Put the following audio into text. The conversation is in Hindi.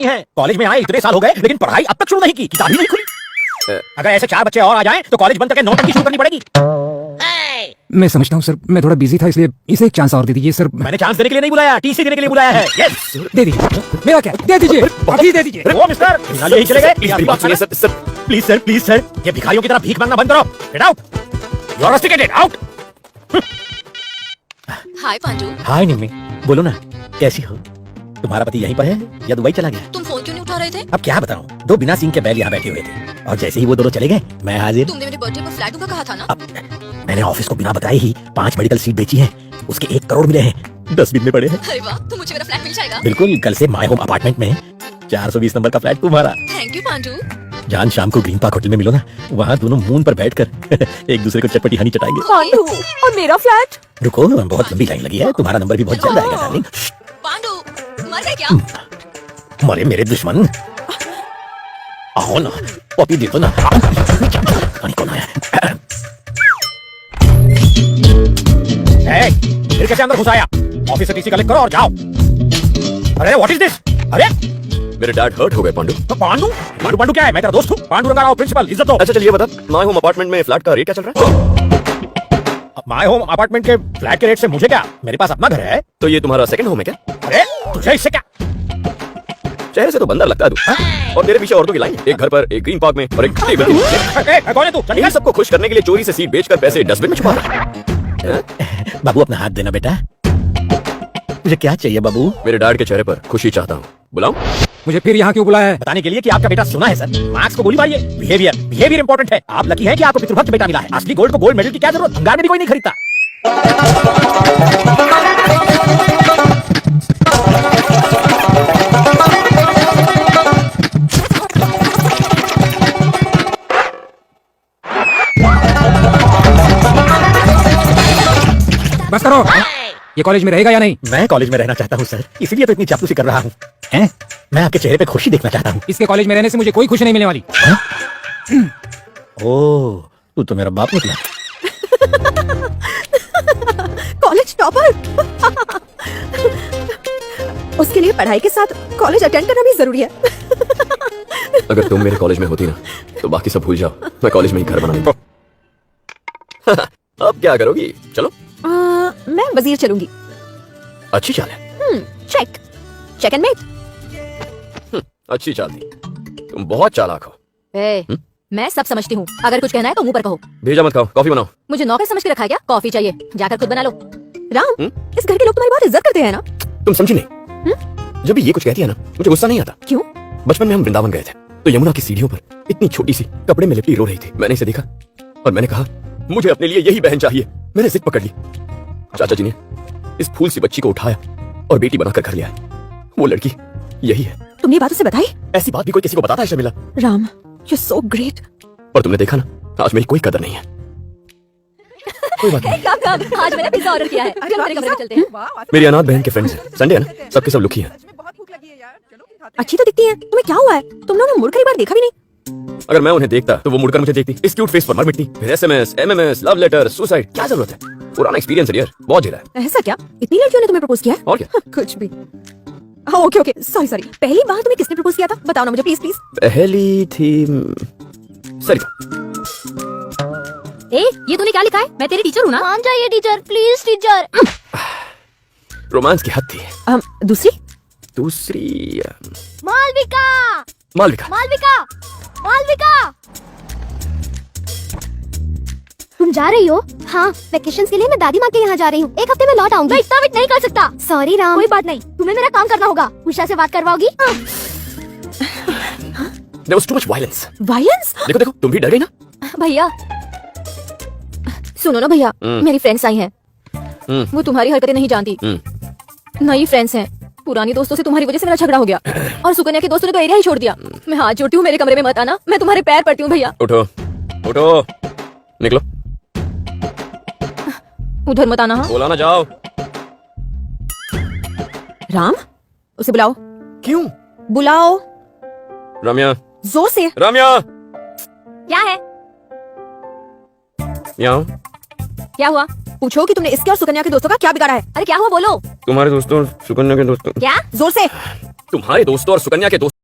है। कॉलेज में आए इतने साल हो गए लेकिन पढ़ाई अब तक शुरू नहीं की, किताब ही नहीं खुली। अगर ऐसे 4 बच्चे और आ जाएं तो कॉलेज बंद करके नौटंकी शुरू करनी पड़ेगी। मैं समझता हूँ सर, मैं थोड़ा बिजी था इसलिए इसे एक चांस और दे दीजिए सर। मैंने चांस देने के लिए नहीं बुलाया, टीसी देने के लिए बुलाया है। यस दे दीजिए, मेरा क्या, दे दीजिए, अभी दे दीजिए। ओ मिस्टर, बिना यही चले गए। प्लीज सर, ये भिखारियों की तरह भीख मांगना बंद करो। Get out, you are rusticated, out. Hi Pandu. Hi Nimmi, बोलो ना कैसी हो? तुम्हारा पति यहीं पर है या दुबई चला गया? तुम फोन क्यों नहीं उठा रहे थे? अब क्या बताऊं, 2 बिना सिंह के बैल यहाँ बैठे हुए थे और जैसे ही वो दोनों चले गए मैं हाजिर। तुमने मेरे बर्थडे पर फ्लैट दूंगा कहा था ना? अब मैंने ऑफिस को बिना बताए ही 5 मेडिकल सीट बेची हैं, उसके 1 करोड़ मिले हैं, 10 बिन में पड़े हैं। अरे वाह, तो मुझे मेरा फ्लैट मिल जाएगा। बिल्कुल, कल से माय होम अपार्टमेंट में 420 नंबर का फ्लैट तुम्हारा। Thank you Pandu. जान शाम को ग्रीन पार्क होटल में मिलो ना, वहाँ दोनों मून पर बैठकर एक दूसरे को चटपटी हनी चटाएंगे। पांडू, और मेरा फ्लैट? रुको, बहुत लंबी लाइन लगी है, तुम्हारा नंबर भी बहुत जल्द आएगा डार्लिंग। पांडू मर गए क्या? मरे मेरे दुश्मन, आओ ना पॉपी दे दो ना। पानी कौन आया है? फिर कैसे अंदर घुस आया? ऑफिस से टीसी कलेक्ट करो और जाओ। अरे व्हाट इज दिस? अरे मेरे डैड हर्ट हो गए पांडू। तो पांडू क्या है? मैं तेरा दोस्त हूँ। पांडू रंगा राव प्रिंसिपल, इज्जत दो। अच्छा चलिए बता, माय होम अपार्टमेंट में फ्लैट का रेट क्या चल रहा है? माय होम अपार्टमेंट के फ्लैट के रेट से मुझे क्या, मेरे पास अपना घर है। तो ये तुम्हारा सेकंड होम है क्या? अरे तुझे इससे क्या? चेहरे से तो बंदर लगता है तू। और तेरे पीछे औरतों की लाइन, एक घर पर, एक ग्रीन पार्क में और एक टेबल के नीचे। कौन है तू? इन सबको खुश करने के लिए चोरी से सीट बेचकर पैसे डस्टबिन में छुपा रहा है। बाबू अपना हाथ देना बेटा। मुझे क्या चाहिए बाबू? मेरे डैड के चेहरे पर खुशी चाहता हूँ, बुलाऊं? मुझे फिर यहाँ क्यों बुलाया है? बताने के लिए कि आपका बेटा सुना है सर। मार्क्स को गोली मारिए, बिहेवियर इंपॉर्टेंट है। आप लकी हैं कि आपको पितृभक्त बेटा मिला है। असली गोल्ड को गोल्ड मेडल की क्या जरूरत, भंगार में भी कोई नहीं खरीदता। बस करो, ये कॉलेज में रहेगा या नहीं? मैं कॉलेज में रहना चाहता हूँ सर, इसीलिए तो इतनी चापलूसी कर रहा हूँ। हैं? मैं आपके चेहरे पे खुशी देखना चाहता हूँ। इसके कॉलेज में रहने से मुझे कोई खुशी नहीं मिलने वाली। ओह, तू तो मेरा बाप निकला। College topper. उसके लिए पढ़ाई के साथ कॉलेज अटेंड करना भी जरूरी है। अगर तुम मेरे कॉलेज में होती ना तो बाकी सब भूल जाओ, मैं कॉलेज में ही घर बना लूंगा। अब क्या करोगी? चलो। मैं वजीर चलूंगी। अच्छी चाल है। Check and mate. अच्छी चाल थी, तुम बहुत चालाक हो। मैं सब समझती हूँ, अगर कुछ कहना है तो मुंह पर कहो। भेजा मत खाओ, कॉफी बनाओ। मुझे नौकर समझ के रखा है क्या? कॉफी चाहिए, जाकर खुद बना लो। राम, इस घर के लोग तुम्हारी बहुत इज्जत करते हैं ना? तुम समझी नहीं? जब भी ये कुछ कहती है ना, मुझे गुस्सा नहीं आता। क्यों? बचपन में हम वृंदावन गए थे तो यमुना की सीढ़ियों पर इतनी छोटी सी कपड़े में लिपटी रो रही थी। मैंने इसे देखा और मैंने कहा मुझे अपने लिए यही बहन चाहिए। मैंने जिद पकड़ ली। चाचा जी ने इस फूल सी बच्ची को उठाया और बेटी बनाकर घर ले आए। वो लड़की यही है। तुमने ये बात उसे बताई? ऐसी बात भी कोई किसी को बताता है Sharmila? Ram, you so great. और तुमने देखा ना, आज मेरी कोई कदर नहीं है। कोई बात नहीं। काम, आज मैंने पिज्जा ऑर्डर किया है। चलो मेरे कमरे में चलते हैं। मेरी अनाथ बहन के फ्रेंड्स हैं, संडे है ना, सबके सब लुकी हैं। अच्छी तो दिखती है, तुम्हें क्या हुआ है? तुम लोगों ने मुड़कर एक बार देखा भी नहीं। अगर मैं उन्हें देखता तो वो मुड़कर मुझे देखती। इस क्यूट फेस पर मर मिटती। फिर SMS, MMS, love letter, suicide, क्या जरूरत है? पुराना एक्सपीरियंस है यार, बहुत झेला है। ऐसा क्या? इतनी लड़कियों ने तुम्हें प्रपोज किया है? और क्या? कुछ भी। Okay, sorry. पहली बार तुम्हें किसने प्रपोज किया था? बताओ ना मुझे प्लीज। पहली थी सरिता। ये तूने क्या लिखा है? मैं तेरी टीचर हूँ ना? मान जाइए टीचर, प्लीज टीचर। रोमांस की हद थी। दूसरी मालविका। तुम जा रही हो? हाँ, वेकेशंस के लिए मैं दादी माँ के यहाँ जा रही हूँ। 1 हफ्ते में लौट आऊंगी। मैं इतना वेट नहीं कर सकता। सॉरी राम। कोई बात नहीं, तुम्हें मेरा काम करना होगा। उषा से बात करवाओगी? There was too much violence. Violence? देखो, तुम भी डर गई ना? भैया सुनो ना भैया, मेरी फ्रेंड्स आई हैं। वो तुम्हारी हरकतें नहीं जानती। नई फ्रेंड्स हैं। पुरानी दोस्तों से तुम्हारी वजह से मेरा झगड़ा हो गया और सुकन्या के दोस्तों ने तो एरिया ही छोड़ दिया। मैं हाथ जोड़ती हूँ, मेरे कमरे में मत आना। मैं तुम्हारे पैर पड़ती हूँ भैया। उठो, निकलो। उधर मत आना। हाँ बोला ना, जाओ। राम, उसे बुलाओ। क्यों? बुलाओ रम्या। जोर से। रम्या, क्या है? यहाँ। क्या हुआ? पूछो कि तुमने इसके और सुकन्या के दोस्तों का क्या बिगाड़ा है। अरे क्या हुआ, बोलो। तुम्हारे दोस्तों, सुकन्या के दोस्तों। क्या? जोर से। तुम्हारे दोस्तों और सुकन्या के दोस्त